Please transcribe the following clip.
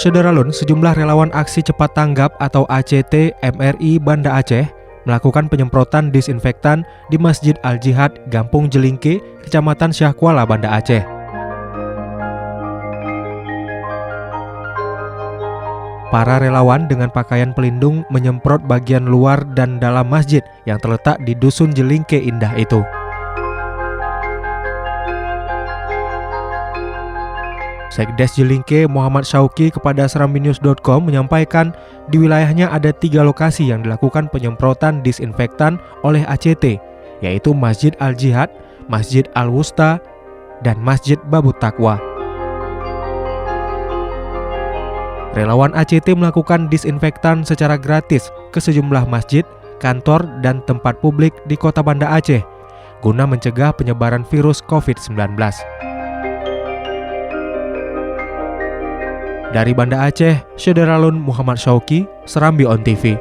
Sederalun, sejumlah relawan aksi cepat tanggap atau ACT MRI Banda Aceh melakukan penyemprotan disinfektan di Masjid Al-Jihad, Gampung Jelingke, Kecamatan Syahkuala, Banda Aceh. Para relawan dengan pakaian pelindung menyemprot bagian luar dan dalam masjid yang terletak di Dusun Jelingke Indah itu. Sekdes Jelingke Muhammad Syauki kepada serambinews.com menyampaikan di wilayahnya ada 3 lokasi yang dilakukan penyemprotan disinfektan oleh ACT, yaitu Masjid Al-Jihad, Masjid Al-Wusta, dan Masjid Babut Taqwa. Relawan ACT melakukan disinfektan secara gratis ke sejumlah masjid, kantor, dan tempat publik di Kota Banda Aceh guna mencegah penyebaran virus COVID-19. Dari Banda Aceh, Sederalun Muhammad Syauki, Serambi On TV.